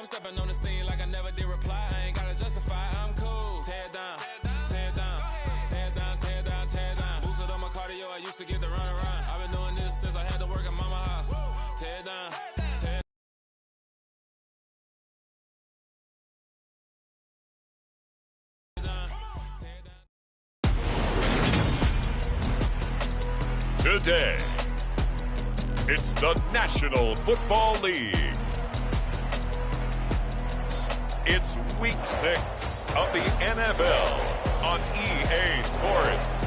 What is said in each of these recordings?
I'm stepping on the scene like I never did reply. I ain't gotta justify, I'm cool. Tear down, tear down, tear down, tear down, tear down. Boosted on my cardio, I used to get to run around. I've been doing this since I had to work at mama house. Tear down, tear down, tear down. Today, it's the National Football League. It's Week 6 of the NFL on EA Sports.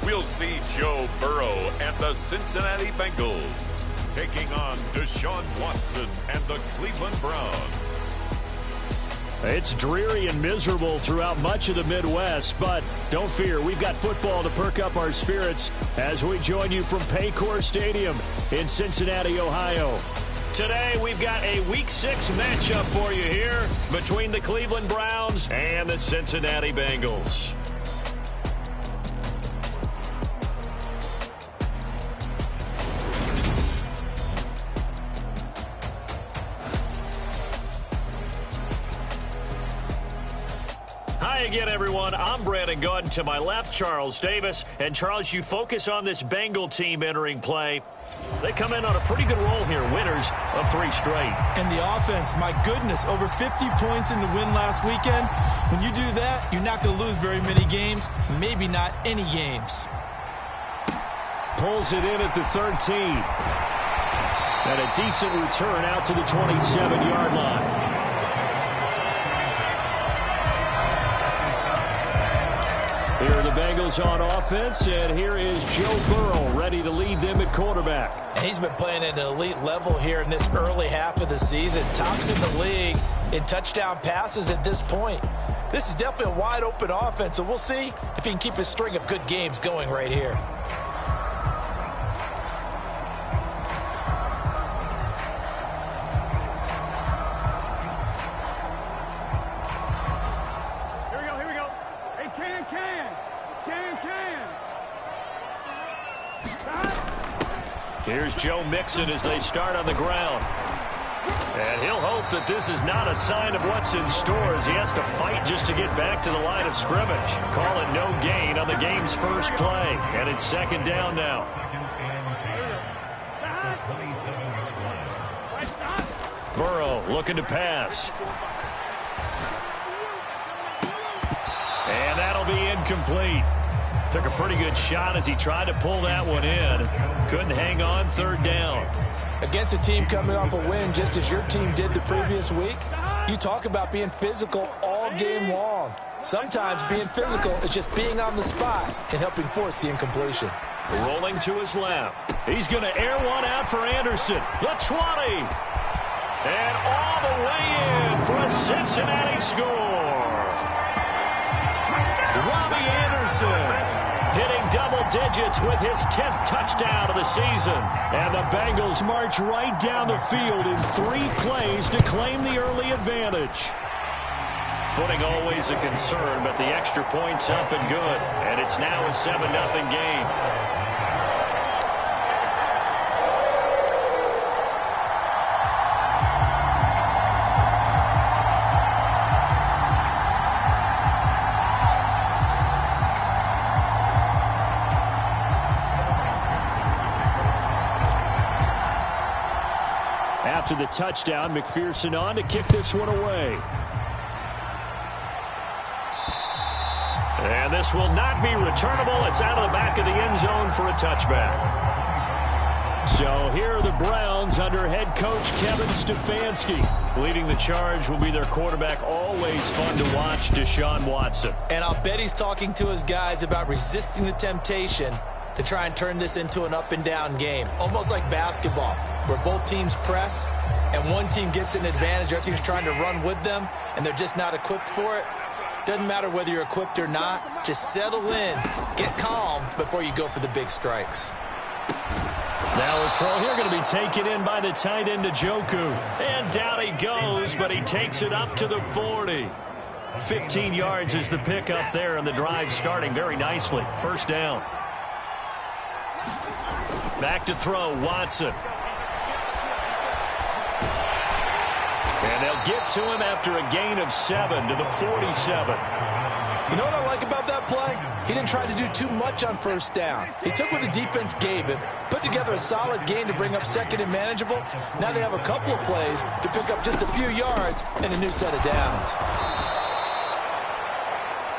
We'll see Joe Burrow and the Cincinnati Bengals taking on Deshaun Watson and the Cleveland Browns. It's dreary and miserable throughout much of the Midwest, but don't fear, we've got football to perk up our spirits as we join you from Paycor Stadium in Cincinnati, Ohio. Today, we've got a Week 6 matchup for you here between the Cleveland Browns and the Cincinnati Bengals. Hi again, everyone. I'm Brandon Gunn. To my left, Charles Davis. And, Charles, you focus on this Bengal team entering play. They come in on a pretty good roll here, winners of 3 straight. And the offense, my goodness, over 50 points in the win last weekend. When you do that, you're not going to lose very many games, maybe not any games. Pulls it in at the 13. And a decent return out to the 27-yard line. Here are the Bengals on offense, and here is Joe Burrow ready to lead them at quarterback. And he's been playing at an elite level here in this early half of the season. Tops in the league in touchdown passes at this point. This is definitely a wide-open offense, so we'll see if he can keep his string of good games going right here. Here's Joe Mixon as they start on the ground. And he'll hope that this is not a sign of what's in store as he has to fight just to get back to the line of scrimmage. Call it no gain on the game's first play. And it's second down now. Burrow looking to pass. And that'll be incomplete. Took a pretty good shot as he tried to pull that one in. Couldn't hang on, third down. Against a team coming off a win just as your team did the previous week, you talk about being physical all game long. Sometimes being physical is just being on the spot and helping force the incompletion. Rolling to his left. He's going to air one out for Anderson. The 20. And all the way in for a Cincinnati score. Robbie Anderson hitting double digits with his 10th touchdown of the season. And the Bengals march right down the field in 3 plays to claim the early advantage. Footing always a concern, but the extra point's up and good. And it's now a 7-0 game. After the touchdown, McPherson on to kick this one away. And this will not be returnable. It's out of the back of the end zone for a touchback. So here are the Browns under head coach Kevin Stefanski. Leading the charge will be their quarterback, always fun to watch, Deshaun Watson. And I'll bet he's talking to his guys about resisting the temptation to try and turn this into an up-and-down game. Almost like basketball, where both teams press, and one team gets an advantage, our team's trying to run with them, and they're just not equipped for it. Doesn't matter whether you're equipped or not, Just settle in, get calm before you go for the big strikes. Now a throw here going to be taken in by the tight end Njoku. And down he goes, but he takes it up to the 40. 15 yards is the pickup there, and the drive starting very nicely. First down. Back to throw, Watson. And they'll get to him after a gain of 7 to the 47. You know what I like about that play? He didn't try to do too much on first down. He took what the defense gave him, put together a solid gain to bring up second and manageable. Now they have a couple of plays to pick up just a few yards and a new set of downs.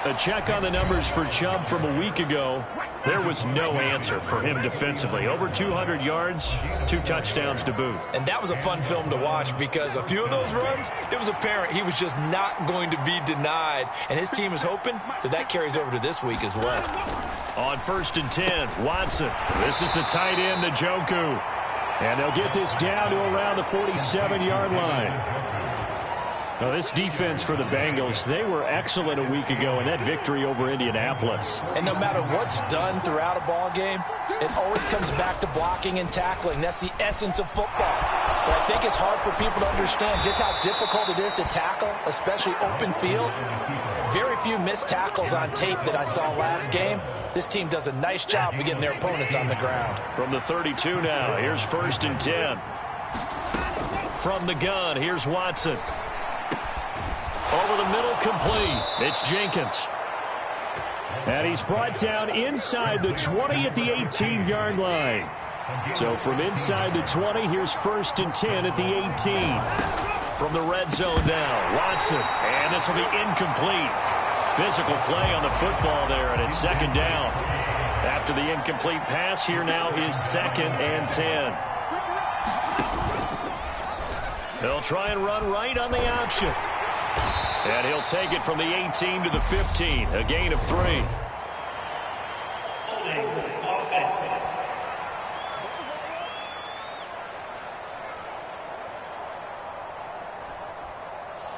A check on the numbers for Chubb from a week ago. There was no answer for him defensively. Over 200 yards, 2 touchdowns to boot. And that was a fun film to watch because a few of those runs, it was apparent he was just not going to be denied. And his team is hoping that carries over to this week as well. On 1st and 10, Watson. This is the tight end, Njoku. And they'll get this down to around the 47-yard line. Now, this defense for the Bengals, they were excellent a week ago in that victory over Indianapolis. And no matter what's done throughout a ball game, it always comes back to blocking and tackling. That's the essence of football. But I think it's hard for people to understand just how difficult it is to tackle, especially open field. Very few missed tackles on tape that I saw last game. This team does a nice job of getting their opponents on the ground. From the 32 now, here's 1st and 10. From the gun, here's Watson. Over the middle, complete. It's Jenkins. And he's brought down inside the 20 at the 18-yard line. So from inside the 20, here's 1st and 10 at the 18. From the red zone now, Watson. And this will be incomplete. Physical play on the football there, and it's 2nd down. After the incomplete pass, here now is 2nd and 10. They'll try and run right on the option. And he'll take it from the 18 to the 15, a gain of 3.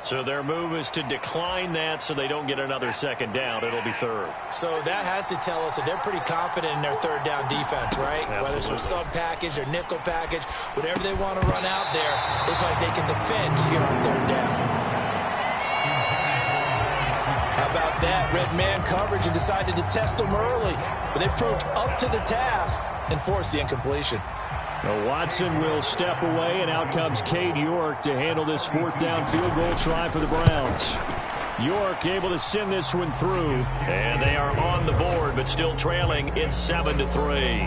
So their move is to decline that so they don't get another 2nd down. It'll be 3rd. So that has to tell us that they're pretty confident in their 3rd down defense, right? Absolutely. Whether it's a sub package or nickel package, whatever they want to run out there, they feel like they can defend here on 3rd down. How about that? Red man coverage and decided to test them early. But they proved up to the task and forced the incompletion. Well, Watson will step away, and out comes Cade York to handle this 4th down field goal try for the Browns. York able to send this one through, and they are on the board, but still trailing. It's 7-3.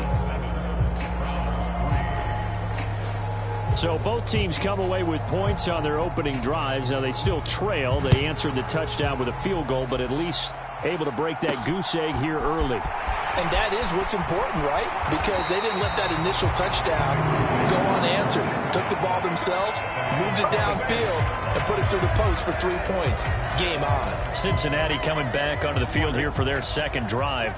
So both teams come away with points on their opening drives. Now they still trail. They answered the touchdown with a field goal, but at least able to break that goose egg here early. And that is what's important, right? Because they didn't let that initial touchdown go unanswered. Took the ball themselves, moved it downfield, and put it through the post for 3 points. Game on. Cincinnati coming back onto the field here for their 2nd drive.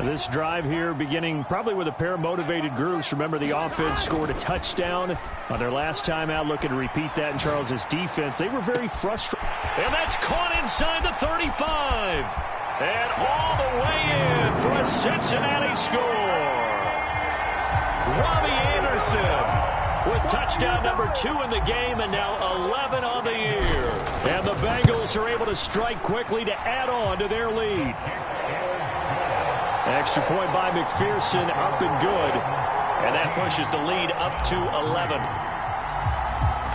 This drive here beginning probably with a pair of motivated groups. Remember, the offense scored a touchdown on their last time out. Looking to repeat that in Charles's defense. They were very frustrated. And that's caught inside the 35. And all the way in for a Cincinnati score. Robbie Anderson with touchdown number 2 in the game, and now 11 on the year. And the Bengals are able to strike quickly to add on to their lead. Extra point by McPherson, up and good. And that pushes the lead up to 11.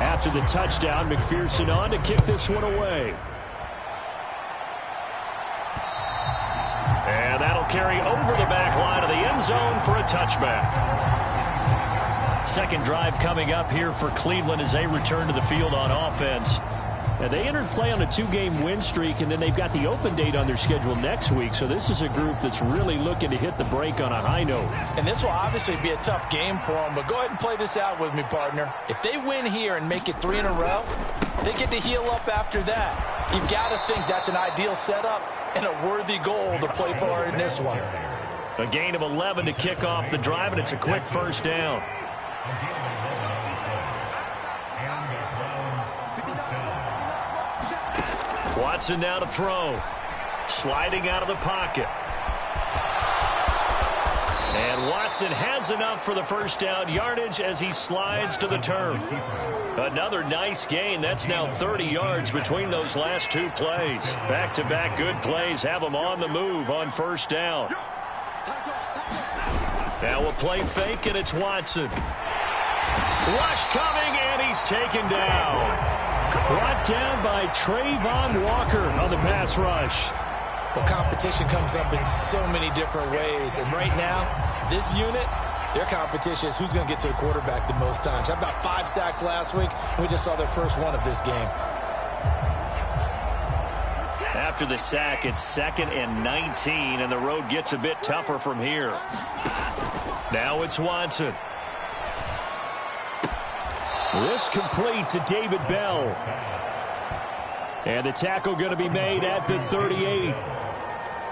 After the touchdown, McPherson on to kick this one away. And that'll carry over the back line of the end zone for a touchback. 2nd drive coming up here for Cleveland as they return to the field on offense. Now, they entered play on a 2-game win streak, and then they've got the open date on their schedule next week. So this is a group that's really looking to hit the break on a high note. And this will obviously be a tough game for them, but go ahead and play this out with me, partner. If they win here and make it 3 in a row, they get to heal up after that. You've got to think that's an ideal setup and a worthy goal to play for in this one. A gain of 11 to kick off the drive, and it's a quick 1st down. Watson now to throw. sliding out of the pocket. And Watson has enough for the first down yardage as he slides to the turf. Another nice gain. That's now 30 yards between those last two plays. Back-to-back good plays have them on the move on first down. Now a play fake, and it's Watson. Rush coming, and he's taken down. Brought down by Trayvon Walker on the pass rush. Well, competition comes up in so many different ways. And right now, this unit, their competition is who's going to get to the quarterback the most times. How about 5 sacks last week? We just saw their first one of this game. After the sack, it's 2nd and 19, and the road gets a bit tougher from here. Now it's Watson. This complete to David Bell. And the tackle going to be made at the 38.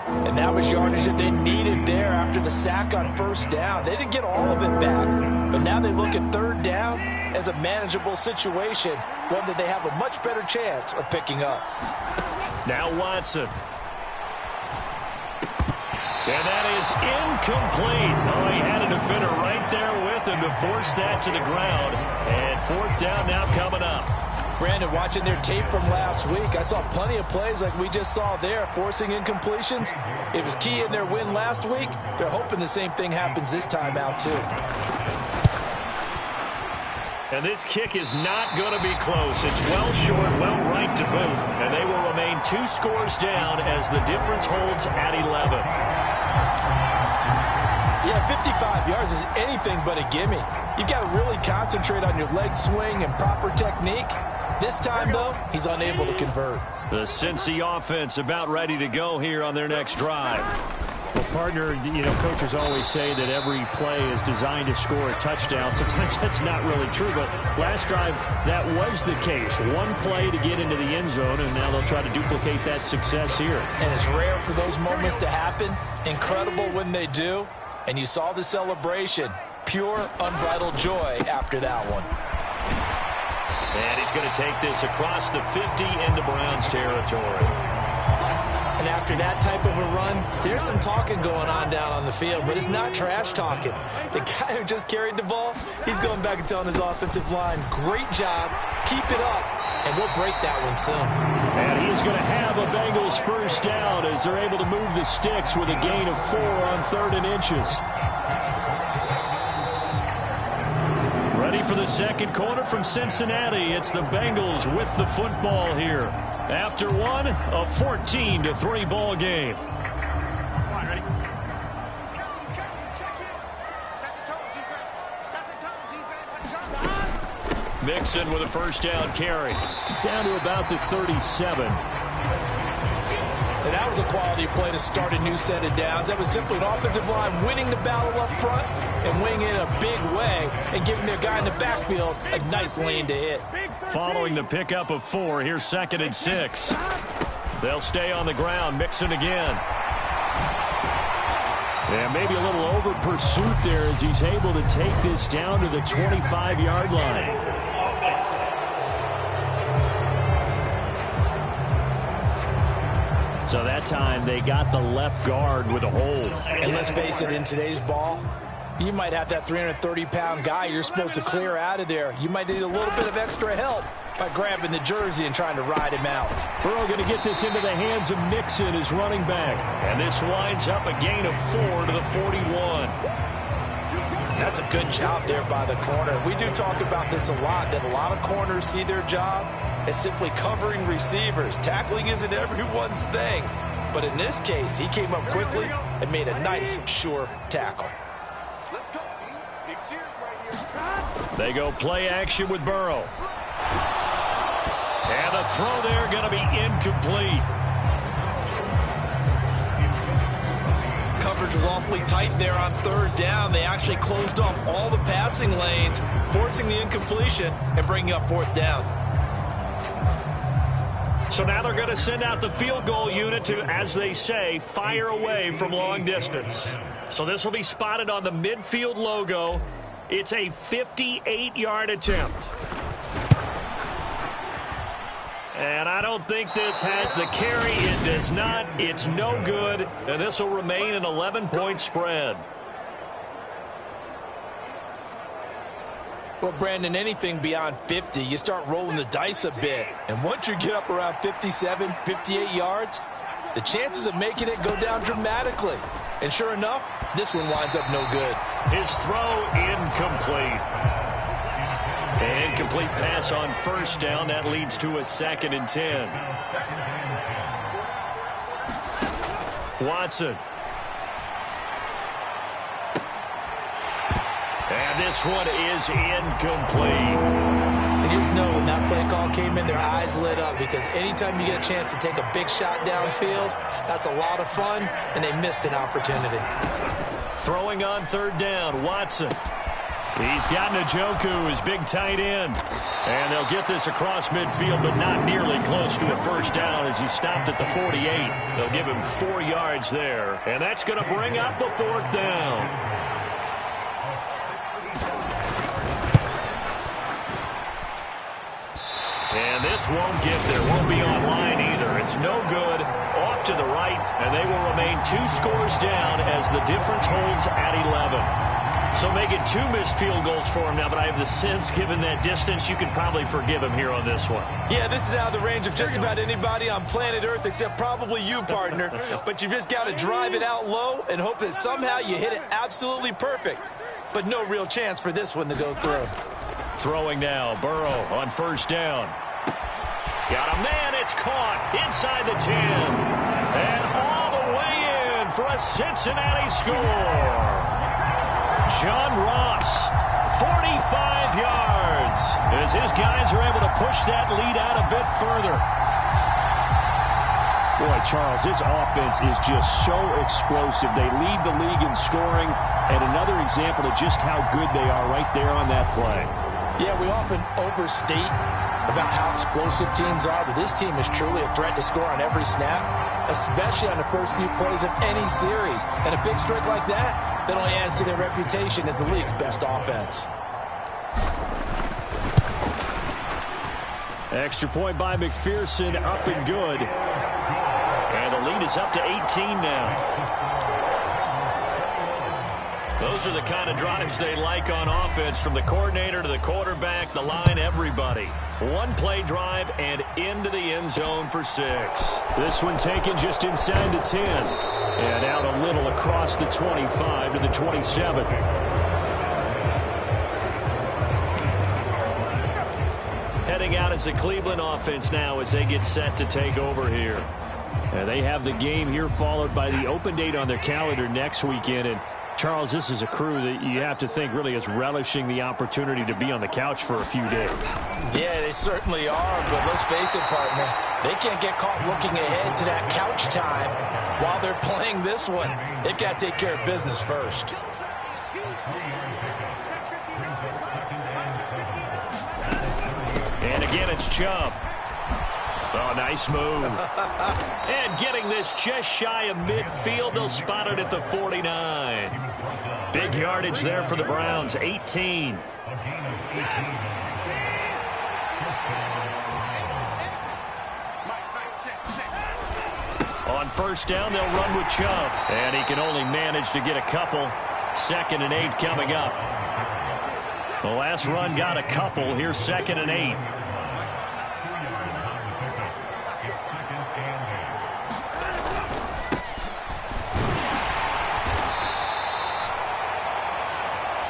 And that was yardage that they needed there after the sack on first down. They didn't get all of it back, but now they look at third down as a manageable situation, one that they have a much better chance of picking up. Now Watson. And that is incomplete. Oh, he had a defender right there with him to force that to the ground. And fourth down now coming up. Brandon, watching their tape from last week, I saw plenty of plays like we just saw there, forcing incompletions. It was key in their win last week. They're hoping the same thing happens this time out, too. And this kick is not going to be close. It's well short, well right to boot. And they will remain 2 scores down as the difference holds at 11. Yeah, 55 yards is anything but a gimme. You've got to really concentrate on your leg swing and proper technique. This time, though, he's unable to convert. The Cincy offense about ready to go here on their next drive. Well, partner, coaches always say that every play is designed to score a touchdown. Sometimes that's not really true, but last drive, that was the case. One play to get into the end zone, and now they'll try to duplicate that success here. And it's rare for those moments to happen. Incredible when they do. And you saw the celebration. Pure, unbridled joy after that one. And he's going to take this across the 50 into Browns territory. And after that type of a run, there's some talking going on down on the field, but it's not trash talking. The guy who just carried the ball, he's going back and telling his offensive line, great job, keep it up, and we'll break that one soon. And he's going to have a Bengals first down as they're able to move the sticks with a gain of 4 on 3rd and inches. Ready for the second quarter from Cincinnati. It's the Bengals with the football here. After one, a 14-3 ball game. Mixon with a first down carry. Down to about the 37. And that was a quality play to start a new set of downs. That was simply an offensive line winning the battle up front and winning it in a big way and giving their guy in the backfield a nice lane to hit. Following the pickup of 4, here's 2nd and 6. They'll stay on the ground. Mixon again. Yeah, maybe a little over pursuit there as he's able to take this down to the 25-yard line. So that time they got the left guard with a hold. And let's face it, in today's ball, you might have that 330-pound guy you're supposed to clear out of there. You might need a little bit of extra help by grabbing the jersey and trying to ride him out. Burrow going to get this into the hands of Mixon, his running back. And this winds up a gain of 4 to the 41. That's a good job there by the corner. We do talk about this a lot, that a lot of corners see their job as simply covering receivers. Tackling isn't everyone's thing. But in this case, he came up quickly and made a nice, sure tackle. They go play action with Burrow. And the throw there going to be incomplete. Coverage was awfully tight there on 3rd down. They actually closed off all the passing lanes, forcing the incompletion and bringing up 4th down. So now they're going to send out the field goal unit to, as they say, fire away from long distance. So this will be spotted on the midfield logo. It's a 58-yard attempt. And I don't think this has the carry. It does not. It's no good. And this will remain an 11-point spread. Well, Brandon, anything beyond 50, you start rolling the dice a bit. And once you get up around 57, 58 yards, the chances of making it go down dramatically. And sure enough, this one winds up no good. His throw incomplete. An incomplete pass on first down. That leads to a 2nd and 10. Watson. And this one is incomplete. And you just know when that play call came in, their eyes lit up, because anytime you get a chance to take a big shot downfield, that's a lot of fun, and they missed an opportunity. Throwing on 3rd down, Watson. He's got Njoku, his big tight end. And they'll get this across midfield, but not nearly close to a first down as he stopped at the 48. They'll give him 4 yards there. And that's going to bring up a 4th down. And this won't get there. Won't be online either. It's no good. Off to the right, and they will remain 2 scores down as the difference holds at 11. So making 2 missed field goals for him now, but I have the sense, given that distance, you can probably forgive him here on this one. Yeah, this is out of the range of just about anybody on planet Earth except probably you, partner. But you've just got to drive it out low and hope that somehow you hit it absolutely perfect. But no real chance for this one to go through. Throwing now, Burrow on first down. Got a man, it's caught inside the 10. And all the way in for a Cincinnati score. John Ross, 45 yards, as his guys are able to push that lead out a bit further. Boy, Charles, this offense is just so explosive. They lead the league in scoring, and another example of just how good they are right there on that play. Yeah, we often overstate about how explosive teams are, but this team is truly a threat to score on every snap, especially on the first few plays of any series. And a big streak like that only adds to their reputation as the league's best offense. Extra point by McPherson, up and good. And the lead is up to 18 now. Those are the kind of drives they like on offense, from the coordinator to the quarterback, the line, everybody. 1 play drive and into the end zone for 6. This one taken just inside the 10. And out a little across the 25 to the 27. Heading out as the Cleveland offense now as they get set to take over here. And they have the game here followed by the open date on their calendar next weekend. And Charles, this is a crew that you have to think really is relishing the opportunity to be on the couch for a few days. Yeah, they certainly are, but let's face it, partner, they can't get caught looking ahead to that couch time while they're playing this one. They've got to take care of business first. And again, it's Chubb. Oh, nice move. And getting this just shy of midfield, they'll spot it at the 49. Big yardage there for the Browns, 18. On first down, they'll run with Chubb. And he can only manage to get a couple. 2nd and 8 coming up. The last run got a couple. Here's 2nd and 8.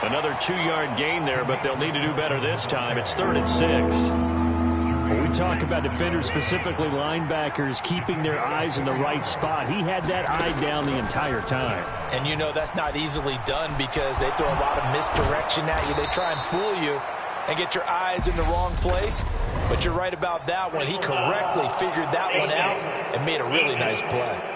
Another 2-yard gain there, but they'll need to do better this time. It's 3rd and 6. When we talk about defenders, specifically linebackers, keeping their eyes in the right spot, he had that eye down the entire time. And you know that's not easily done because they throw a lot of misdirection at you. They try and fool you and get your eyes in the wrong place. But you're right about that one. He correctly figured that one out and made a really nice play.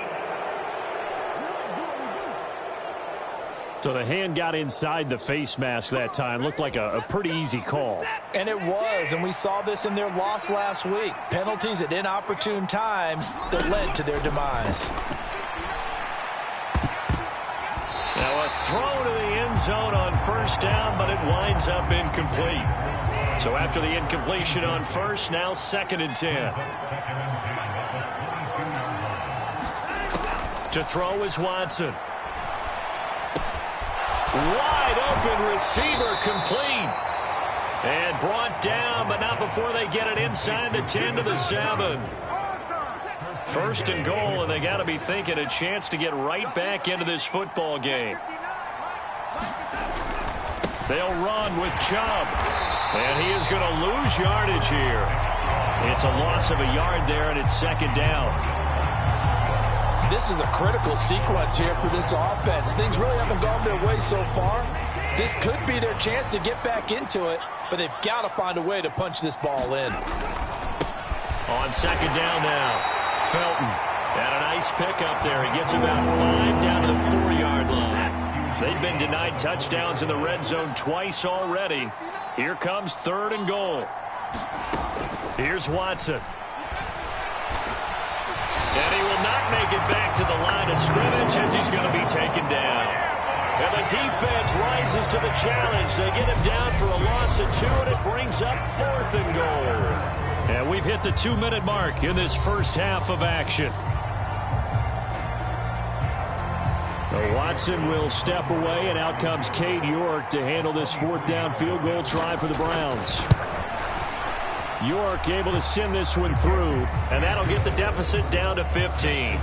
So the hand got inside the face mask that time. Looked like a pretty easy call. And it was, and we saw this in their loss last week. Penalties at inopportune times that led to their demise. Now a throw to the end zone on first down, but it winds up incomplete. So after the incompletion on first, now 2nd and 10. To throw is Watson. Wide open receiver, complete. And brought down, but not before they get it inside the 10 to the 7. 1st and goal, and they got to be thinking a chance to get right back into this football game. They'll run with Chubb, and he is going to lose yardage here. It's a loss of a yard there, and it's 2nd down. This is a critical sequence here for this offense. Things really haven't gone their way so far. This could be their chance to get back into it, but they've got to find a way to punch this ball in. On 2nd down now, Felton. And a nice pickup there. He gets about 5 down to the 4-yard line. They've been denied touchdowns in the red zone twice already. Here comes 3rd and goal. Here's Watson. And he will not make it back to the line of scrimmage as he's going to be taken down. And the defense rises to the challenge. They get him down for a loss of 2, and it brings up 4th and goal. And we've hit the 2-minute mark in this first half of action. Watson will step away, and out comes Cade York to handle this 4th down field goal try for the Browns. York able to send this one through, and that'll get the deficit down to 15.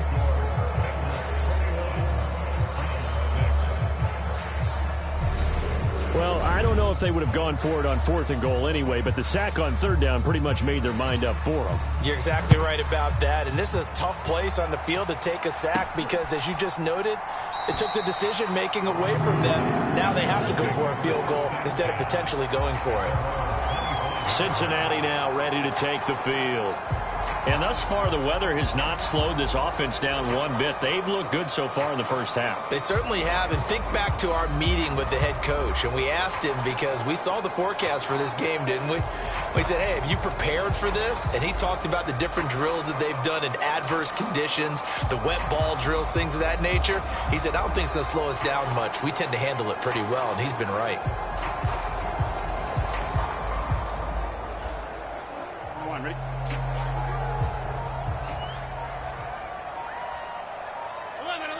Well, I don't know if they would have gone for it on 4th and goal anyway, but the sack on 3rd down pretty much made their mind up for them. You're exactly right about that, and this is a tough place on the field to take a sack because, as you just noted, it took the decision-making away from them. Now they have to go for a field goal instead of potentially going for it. Cincinnati now ready to take the field. And thus far, the weather has not slowed this offense down one bit. They've looked good so far in the first half. They certainly have. And think back to our meeting with the head coach. And we asked him because we saw the forecast for this game, didn't we? We said, hey, have you prepared for this? And he talked about the different drills that they've done in adverse conditions, the wet ball drills, things of that nature. He said, I don't think it's going to slow us down much. We tend to handle it pretty well, and he's been right.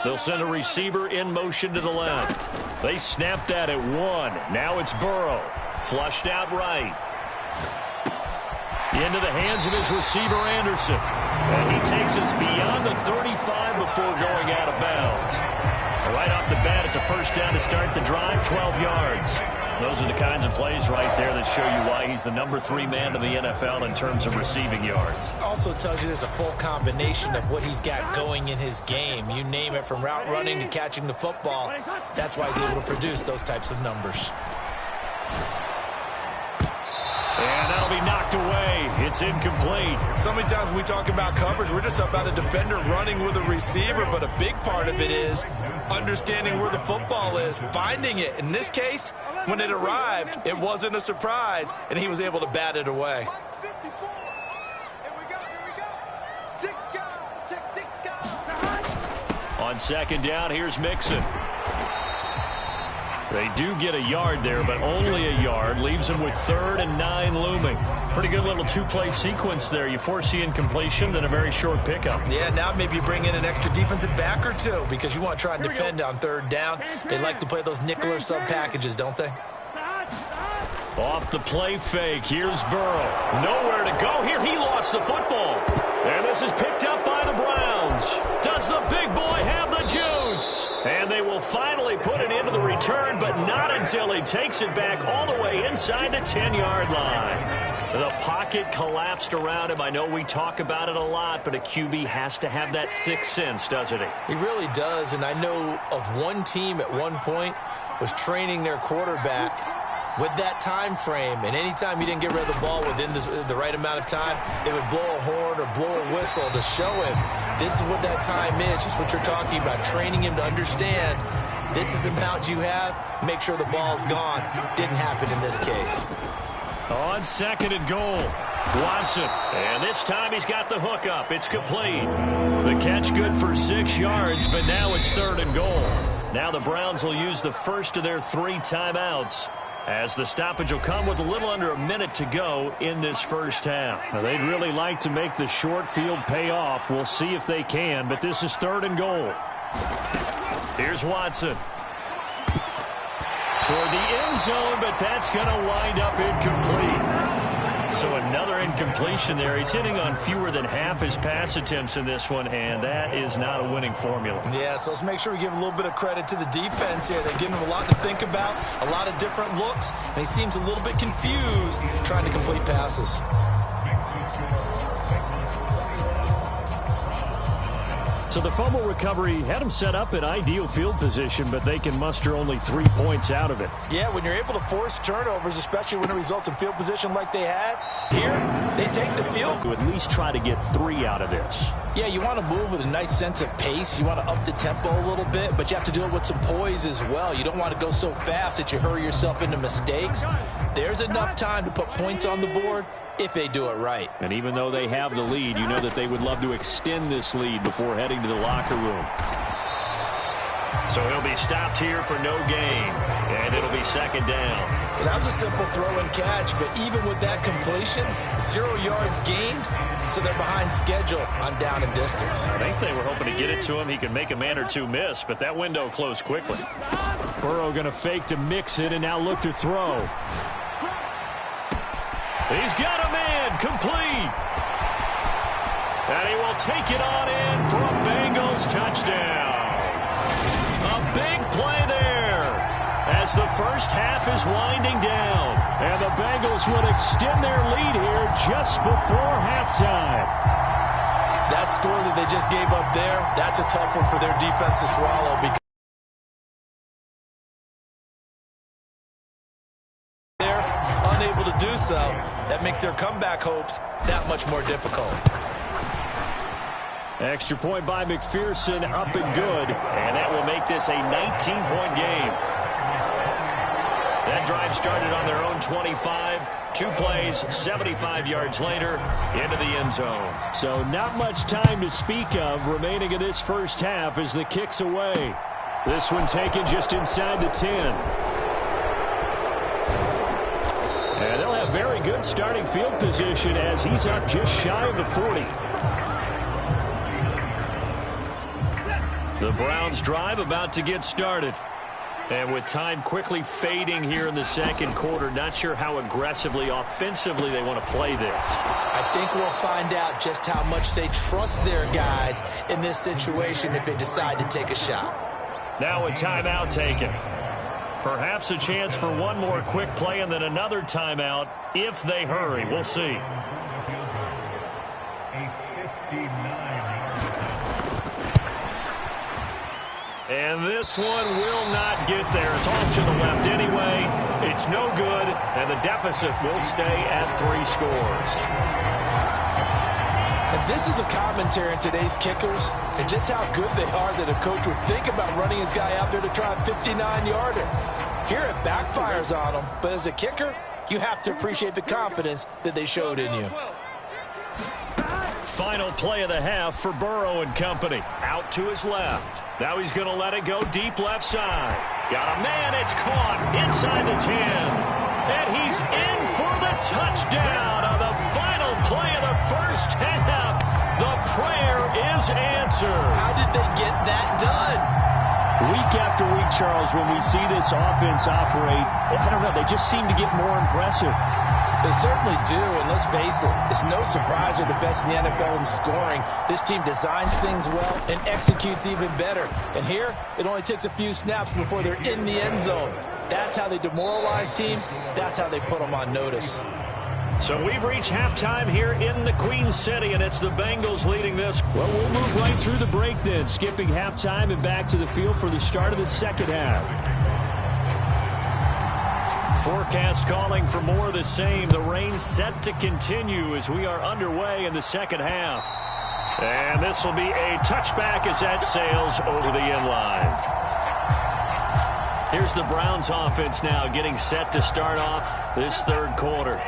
They'll send a receiver in motion to the left. They snap that at 1. Now it's Burrow. Flushed out right. Into the hands of his receiver, Anderson. And he takes us beyond the 35 before going out of bounds. Right off the bat, it's a first down to start the drive, 12 yards. Those are the kinds of plays right there that show you why he's the number 3 man in the NFL in terms of receiving yards. Also tells you there's a full combination of what he's got going in his game. You name it, from route running to catching the football. That's why he's able to produce those types of numbers. And that'll be knocked away. It's incomplete. So many times when we talk about coverage, we're just about a defender running with a receiver, but a big part of it is understanding where the football is, finding it. In this case, when it arrived, it wasn't a surprise, and he was able to bat it away. On 2nd down, here's Mixon. They do get a yard there, but only a yard. Leaves them with 3rd and 9 looming. Pretty good little 2-play sequence there. You force the incompletion, then a very short pickup. Yeah, now maybe you bring in an extra defensive back or two because you want to try and defend on 3rd down. They like to play those nickel or sub packages, don't they? Off the play fake. Here's Burrow. Nowhere to go here. He lost the football. And this is picked up by the Browns. Does the big boy have the juice? And they will finally put it into the return, but not until he takes it back all the way inside the 10-yard line. The pocket collapsed around him. I know we talk about it a lot, but a QB has to have that sixth sense, doesn't he? He really does, and I know of one team at one point was training their quarterback with that time frame, and anytime he didn't get rid of the ball within the right amount of time, they would blow a horn or blow a whistle to show him this is what that time is, just what you're talking about, training him to understand this is the amount you have, make sure the ball's gone. Didn't happen in this case. On 2nd and goal, Watson, and this time he's got the hook up. It's complete. The catch good for 6 yards, but now it's 3rd and goal. Now the Browns will use the first of their 3 timeouts, as the stoppage will come with a little under a minute to go in this first half. Well, they'd really like to make the short field pay off. We'll see if they can, but this is 3rd and goal. Here's Watson. Toward the end zone, but that's going to wind up incomplete. So another incompletion there. He's hitting on fewer than half his pass attempts in this one, and that is not a winning formula. Yeah, so let's make sure we give a little bit of credit to the defense here. They're giving him a lot to think about, a lot of different looks, and he seems a little bit confused trying to complete passes. So the fumble recovery had them set up in ideal field position, but they can muster only 3 points out of it. Yeah, when you're able to force turnovers, especially when it results in field position like they had, here, they take the field. To at least try to get 3 out of this. Yeah, you want to move with a nice sense of pace. You want to up the tempo a little bit, but you have to do it with some poise as well. You don't want to go so fast that you hurry yourself into mistakes. There's enough time to put points on the board if they do it right. And even though they have the lead, you know that they would love to extend this lead before heading to the locker room. So he'll be stopped here for no gain, and it'll be 2nd down. Well, that was a simple throw and catch, but even with that completion, 0 yards gained, so they're behind schedule on down and distance. I think they were hoping to get it to him. He could make a man or 2 miss, but that window closed quickly. Burrow going to fake to mix it and now look to throw. He's got a man, complete. And he will take it on in for a Bengals touchdown. A big play there as the first half is winding down. And the Bengals would extend their lead here just before halftime. That story that they just gave up there, that's a tough one for their defense to swallow because they're unable to do so. That makes their comeback hopes that much more difficult. Extra point by McPherson, up and good. And that will make this a 19-point game. That drive started on their own 25. 2 plays, 75 yards later, into the end zone. So not much time to speak of remaining in this first half as the kick's away. This one taken just inside the 10. And they'll have very good starting field position as he's up just shy of the 40. The Browns drive about to get started. And with time quickly fading here in the second quarter, not sure how aggressively, offensively they want to play this. I think we'll find out just how much they trust their guys in this situation if they decide to take a shot. Now a timeout taken. Perhaps a chance for one more quick play and then another timeout if they hurry. We'll see. And this one will not get there. It's off to the left anyway. It's no good, and the deficit will stay at 3 scores. And this is a commentary on today's kickers and just how good they are that a coach would think about running his guy out there to try a 59-yarder. Here it backfires on him, but as a kicker, you have to appreciate the confidence that they showed in you. Final play of the half for Burrow and company. Out to his left. Now he's going to let it go deep left side. Got a man. It's caught inside the 10. And he's in for the touchdown on the final play of the first half. The prayer is answered. How did they get that done? Week after week, Charles, when we see this offense operate, I don't know, they just seem to get more impressive. They certainly do, and let's face it, it's no surprise they're the best in the NFL in scoring. This team designs things well and executes even better. And here, it only takes a few snaps before they're in the end zone. That's how they demoralize teams. That's how they put them on notice. So we've reached halftime here in the Queen City, and it's the Bengals leading this. Well, we'll move right through the break then, skipping halftime and back to the field for the start of the second half. Forecast calling for more of the same. The rain set to continue as we are underway in the second half. And this will be a touchback as that sails over the end line. Here's the Browns offense now getting set to start off this third quarter.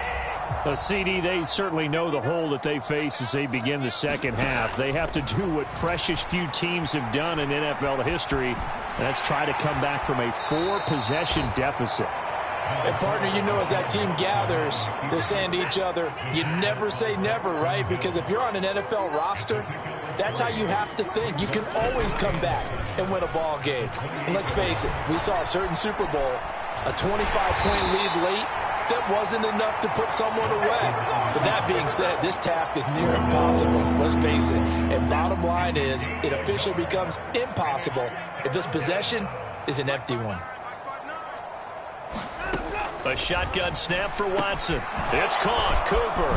CD, they certainly know the hole that they face as they begin the second half. They have to do what precious few teams have done in NFL history. That's try to come back from a 4-possession deficit. And, partner, you know as that team gathers, they're saying to each other, you never say never, right? Because if you're on an NFL roster, that's how you have to think. You can always come back and win a ball game. And let's face it, we saw a certain Super Bowl, a 25-point lead late, that wasn't enough to put someone away. But that being said, this task is near impossible. Let's face it. And bottom line is, it officially becomes impossible if this possession is an empty one. A shotgun snap for Watson. It's caught. Cooper.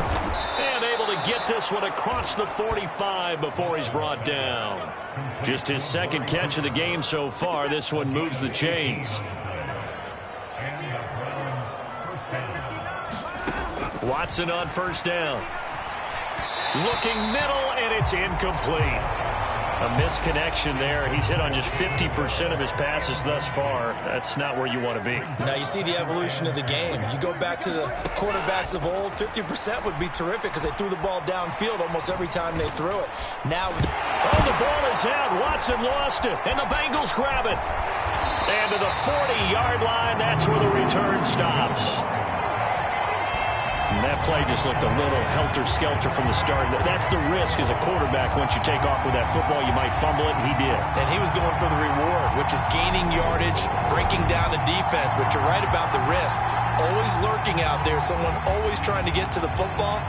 And able to get this one across the 45 before he's brought down. Just his second catch of the game so far. This one moves the chains. Watson on first down. Looking middle, and it's incomplete. A misconnection there. He's hit on just 50% of his passes thus far. That's not where you want to be. Now you see the evolution of the game. You go back to the quarterbacks of old, 50% would be terrific because they threw the ball downfield almost every time they threw it. Now, the ball is out. Watson lost it, and the Bengals grab it. And to the 40-yard line, that's where the return stops. And that play just looked a little helter-skelter from the start. That's the risk as a quarterback. Once you take off with that football, you might fumble it, and he did. And he was going for the reward, which is gaining yardage, breaking down the defense. But you're right about the risk. Always lurking out there, someone always trying to get to the football.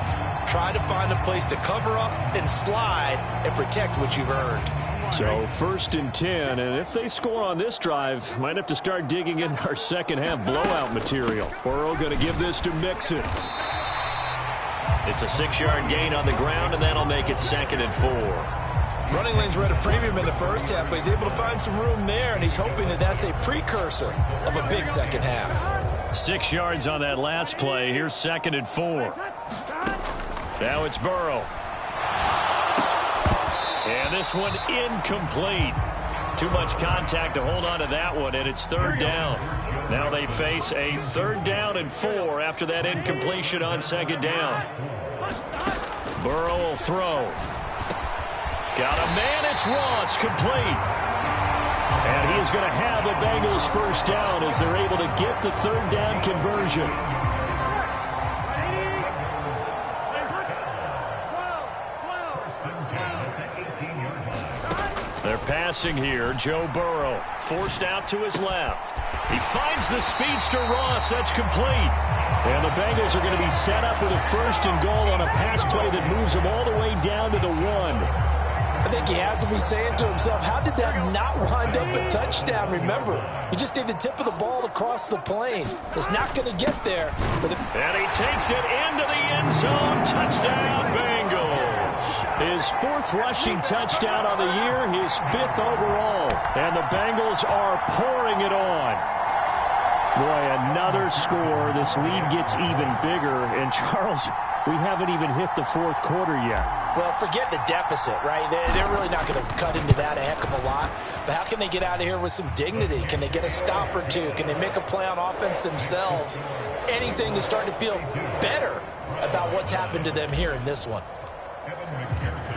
Try to find a place to cover up and slide and protect what you've earned. So 1st and 10, and if they score on this drive, might have to start digging in our second half blowout material. Burrow going to give this to Mixon. It's a 6-yard gain on the ground, and that'll make it 2nd and 4. Running lanes were at a premium in the first half, but he's able to find some room there, and he's hoping that that's a precursor of a big second half. 6 yards on that last play. Here's 2nd and 4. Now it's Burrow. And this one incomplete. Too much contact to hold on to that one, and it's 3rd down. Now they face a 3rd down and 4 after that incompletion on 2nd down. Burrow will throw. Got a man, it's Ross, complete. And he is going to have the Bengals 1st down as they're able to get the 3rd down conversion. They're passing here. Joe Burrow forced out to his left. He finds the speedster Ross. That's complete. And the Bengals are going to be set up with a 1st and goal on a pass play that moves them all the way down to the 1. I think he has to be saying to himself, how did that not wind up a touchdown? Remember, you just need the tip of the ball across the plane. It's not going to get there. And he takes it into the end zone. Touchdown, Bengals. His 4th rushing touchdown on the year, his 5th overall. And the Bengals are pouring it on. Boy, another score. This lead gets even bigger. And, Charles, we haven't even hit the 4th quarter yet. Well, forget the deficit, right? They're really not going to cut into that a heck of a lot. But how can they get out of here with some dignity? Can they get a stop or two? Can they make a play on offense themselves? Anything to start to feel better about what's happened to them here in this one.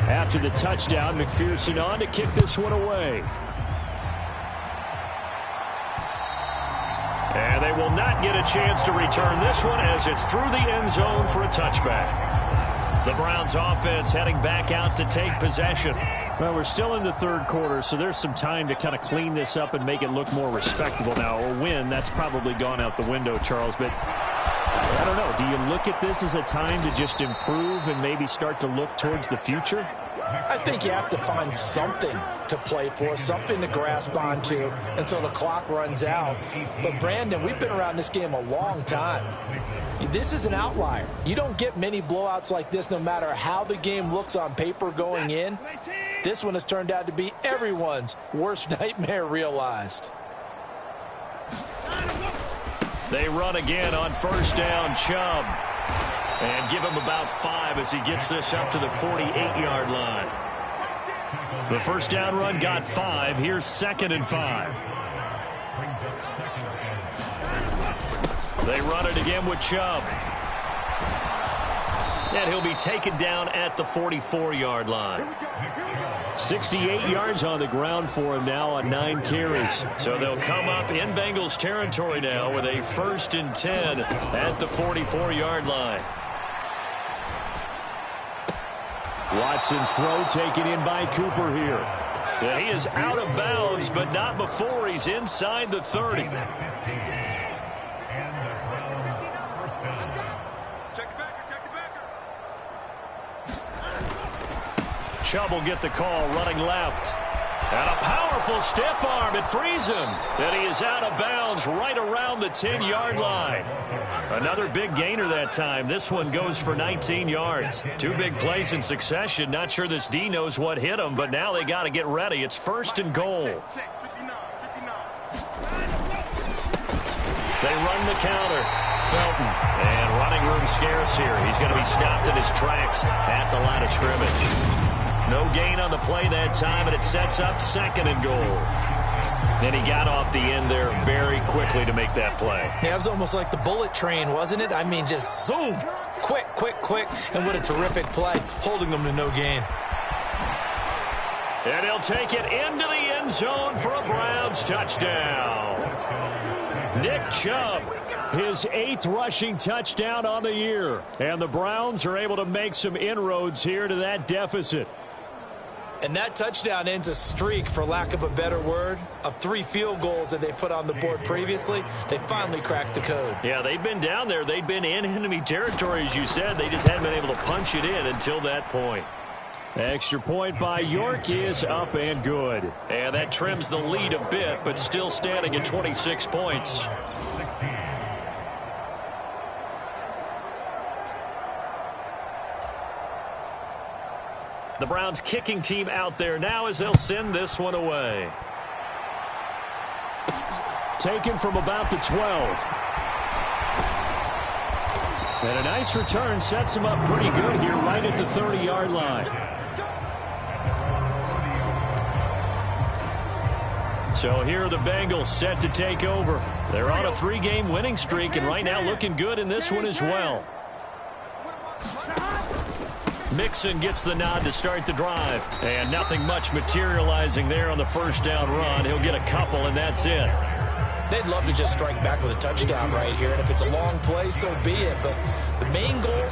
After the touchdown, McPherson on to kick this one away. And they will not get a chance to return this one as it's through the end zone for a touchback. The Browns offense heading back out to take possession. Well, we're still in the 3rd quarter, so there's some time to kind of clean this up and make it look more respectable now. A win, that's probably gone out the window, Charles, but I don't know. Do you look at this as a time to just improve and maybe start to look towards the future? I think you have to find something to play for, something to grasp onto until the clock runs out. But, Brandon, we've been around this game a long time. This is an outlier. You don't get many blowouts like this no matter how the game looks on paper going in. This one has turned out to be everyone's worst nightmare realized. They run again on 1st down, Chubb. And give him about 5 as he gets this up to the 48-yard line. The 1st down run got 5. Here's 2nd and 5. They run it again with Chubb. And he'll be taken down at the 44-yard line. 68 yards on the ground for him now on 9 carries. So they'll come up in Bengals territory now with a 1st and 10 at the 44-yard line. Watson's throw taken in by Cooper here. And he is out of bounds, but not before he's inside the 30. Chubb will get the call, running left. And a powerful stiff arm. It frees him. And he is out of bounds right around the 10-yard line. Another big gainer that time. This one goes for 19 yards. 2 big plays in succession. Not sure this D knows what hit him, but now they got to get ready. It's 1st and goal. They run the counter. Felton. And running room scarce here. He's going to be stopped in his tracks at the line of scrimmage. No gain on the play that time, and it sets up 2nd and goal. Then he got off the end there very quickly to make that play. Yeah, it was almost like the bullet train, wasn't it? I mean, just zoom. Quick, and what a terrific play, holding them to no gain. And he'll take it into the end zone for a Browns touchdown. Nick Chubb. His 8th rushing touchdown on the year. And the Browns are able to make some inroads here to that deficit. And that touchdown ends a streak, for lack of a better word, of 3 field goals that they put on the board previously. They finally cracked the code. Yeah, they've been down there. They've been in enemy territory, as you said. They just hadn't been able to punch it in until that point. Extra point by York is up and good. And that trims the lead a bit, but still standing at 26 points. The Browns kicking team out there now as they'll send this one away. Taken from about the 12. And a nice return sets him up pretty good here right at the 30-yard line. So here are the Bengals set to take over. They're on a 3-game winning streak and right now looking good in this one as well. Mixon gets the nod to start the drive. And nothing much materializing there on the 1st down run. He'll get a couple, and that's it. They'd love to just strike back with a touchdown right here. And if it's a long play, so be it. But the main goal,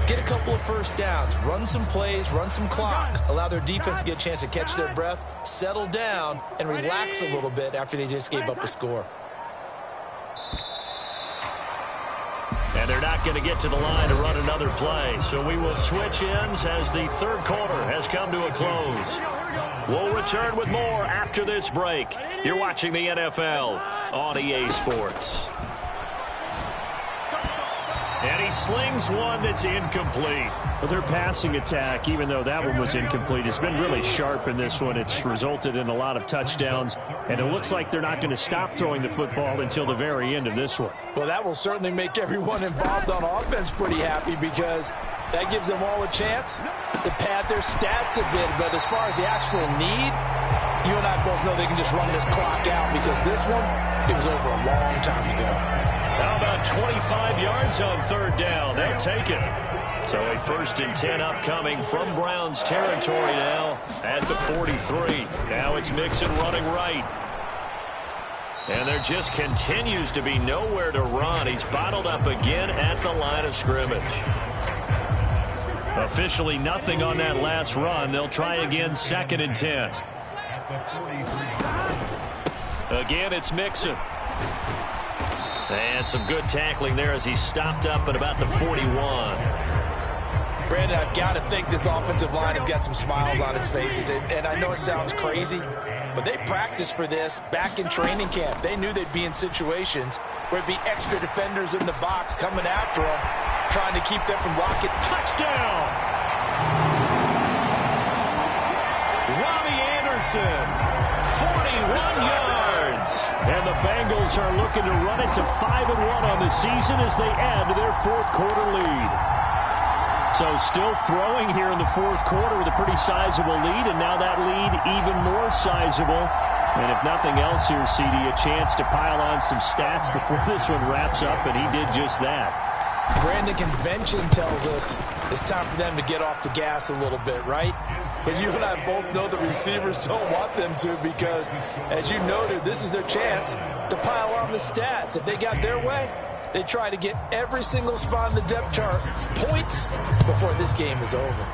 get a couple of 1st downs. Run some plays, run some clock. Allow their defense to get a chance to catch their breath, settle down, and relax a little bit after they just gave up a score. And they're not going to get to the line to run another play. So we will switch ends as the 3rd quarter has come to a close. We'll return with more after this break. You're watching the NFL on EA Sports. And he slings one that's incomplete. But their passing attack, even though that one was incomplete, has been really sharp in this one. It's resulted in a lot of touchdowns, and it looks like they're not going to stop throwing the football until the very end of this one. Well, that will certainly make everyone involved on offense pretty happy, because that gives them all a chance to pad their stats a bit. But as far as the actual need, you and I both know they can just run this clock out, because this one, it was over a long time ago. How about 25 yards on 3rd down? They'll take it. So a 1st and 10 upcoming from Browns territory now at the 43. Now it's Mixon running right. And there just continues to be nowhere to run. He's bottled up again at the line of scrimmage. Officially nothing on that last run. They'll try again 2nd and 10. Again, it's Mixon. And some good tackling there as he stopped up at about the 41. Brandon, I've got to think this offensive line has got some smiles on its faces. And I know it sounds crazy, but they practiced for this back in training camp. They knew they'd be in situations where it'd be extra defenders in the box coming after them, trying to keep them from blocking. Touchdown! Robbie Anderson, 41 yards. And the Bengals are looking to run it to 5-1 on the season as they add to their 4th quarter lead. So still throwing here in the 4th quarter with a pretty sizable lead, and now that lead even more sizable. And if nothing else here, CD, a chance to pile on some stats before this one wraps up, and he did just that. Brandon, convention tells us it's time for them to get off the gas a little bit, right? But you and I both know the receivers don't want them to because, as you noted, this is their chance to pile on the stats. If they got their way, they try to get every single spot in the depth chart points before this game is over.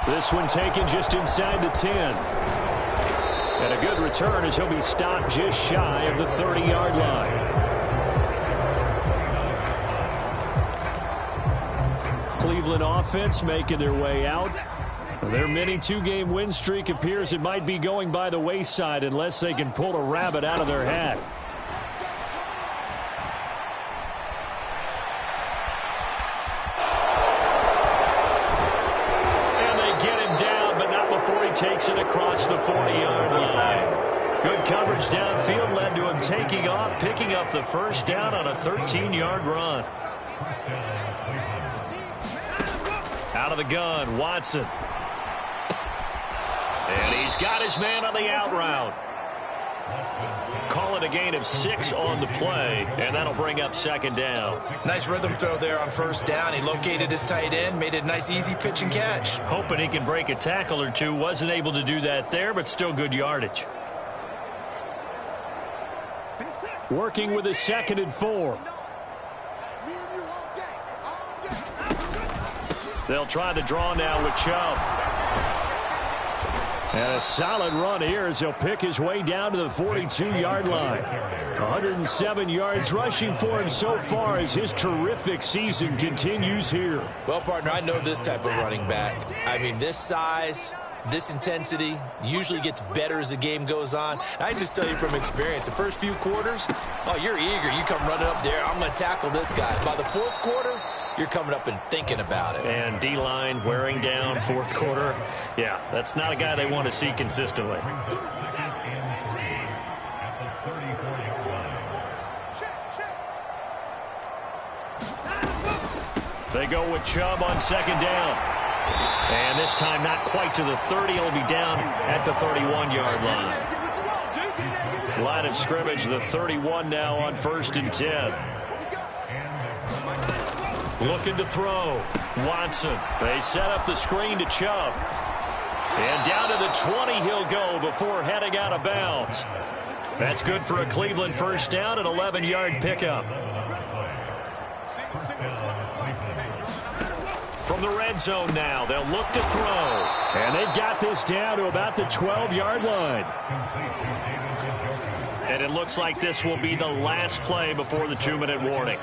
This one taken just inside the 10. And a good return as he'll be stopped just shy of the 30-yard line. Cleveland offense making their way out. Their mini two-game win streak appears it might be going by the wayside unless they can pull a rabbit out of their hat. And they get him down, but not before he takes it across the 40-yard line. Good coverage downfield led to him taking off, picking up the first down on a 13-yard run. Out of the gun, Watson. And he's got his man on the out route. Call it a gain of 6 on the play, and that'll bring up second down. Nice rhythm throw there on first down. He located his tight end, made it a nice, easy pitch and catch. Hoping he can break a tackle or two. Wasn't able to do that there, but still good yardage. Working with a 2nd and 4. They'll try the draw now with Chubb. And a solid run here as he'll pick his way down to the 42-yard line. 107 yards rushing for him so far as his terrific season continues here. Well, partner, I know this type of running back. I mean, this size, this intensity usually gets better as the game goes on. I just tell you from experience, the first few quarters, oh, you're eager. You come running up there, I'm going to tackle this guy. By the fourth quarter, you're coming up and thinking about it. And D-line wearing down fourth quarter. Yeah, that's not a guy they want to see consistently. They go with Chubb on second down. And this time not quite to the 30. He'll be down at the 31-yard line. Line of scrimmage, the 31 now on 1st and 10. Looking to throw. Watson. They set up the screen to Chubb. And down to the 20 he'll go before heading out of bounds. That's good for a Cleveland first down, an 11-yard pickup. From the red zone now, they'll look to throw. And they've got this down to about the 12-yard line. And it looks like this will be the last play before the 2-minute warning.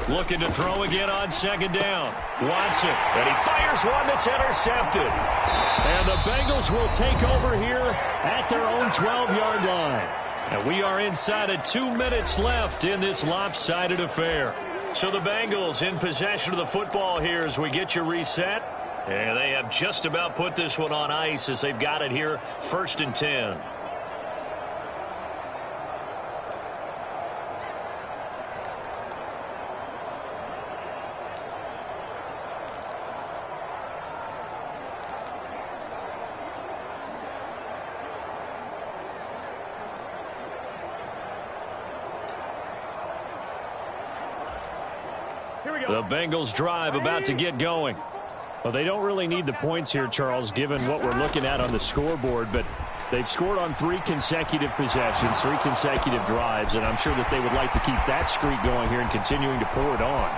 Looking to throw again on second down. Watson, and he fires one that's intercepted. And the Bengals will take over here at their own 12-yard line. And we are inside of 2 minutes left in this lopsided affair. So the Bengals in possession of the football here as we get you reset. And they have just about put this one on ice as they've got it here, 1st and 10. The Bengals drive about to get going. Well, they don't really need the points here, Charles, given what we're looking at on the scoreboard, but they've scored on 3 consecutive possessions, 3 consecutive drives, and I'm sure that they would like to keep that streak going here and continuing to pour it on.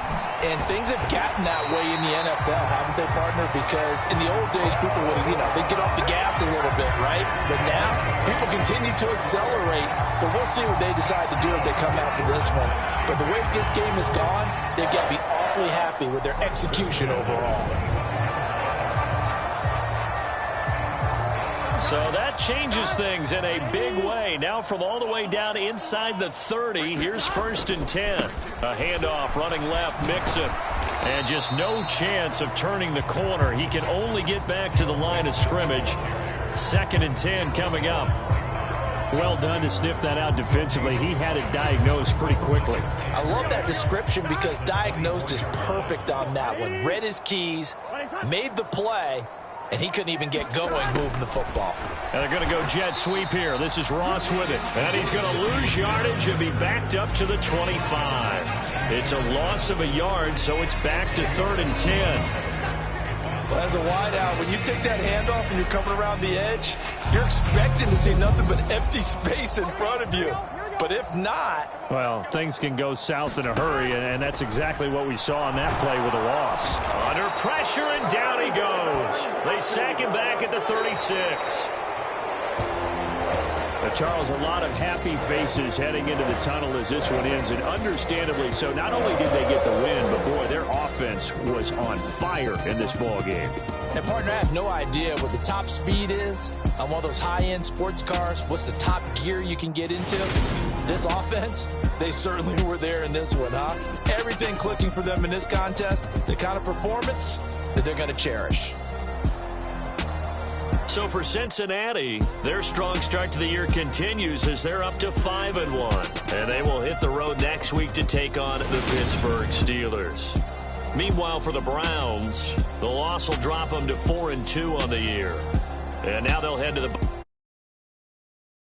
And things have gotten that way in the NFL, haven't they, partner? Because in the old days, people would, they'd get off the gas a little bit, right? But now, people continue to accelerate, but we'll see what they decide to do as they come out for this one. But the way this game has gone, they've got to be awfully happy with their execution overall. So that changes things in a big way. Now from all the way down inside the 30, here's 1st and 10. A handoff running left, Mixon. And just no chance of turning the corner. He can only get back to the line of scrimmage. 2nd and 10 coming up. Well done to sniff that out defensively. He had it diagnosed pretty quickly. I love that description because diagnosed is perfect on that one. Read his keys, made the play, and he couldn't even get going moving the football. And they're going to go jet sweep here. This is Ross with it. And he's going to lose yardage and be backed up to the 25. It's a loss of a yard, so it's back to 3rd and 10. Well, as a wideout, when you take that handoff and you're coming around the edge, you're expecting to see nothing but empty space in front of you. But if not... Well, things can go south in a hurry, and that's exactly what we saw on that play with a loss. Under pressure, and down he goes. They sack him back at the 36. Now, Charles, a lot of happy faces heading into the tunnel as this one ends, and understandably so. Not only did they get the win, but, boy, their offense was on fire in this ball game. And, partner, I have no idea what the top speed is on one of those high-end sports cars. What's the top gear you can get into? This offense, they certainly were there in this one, huh? Everything clicking for them in this contest, the kind of performance that they're going to cherish. So for Cincinnati, their strong start to the year continues as they're up to 5-1. And they will hit the road next week to take on the Pittsburgh Steelers. Meanwhile, for the Browns, the loss will drop them to 4-2 on the year. And now they'll head to the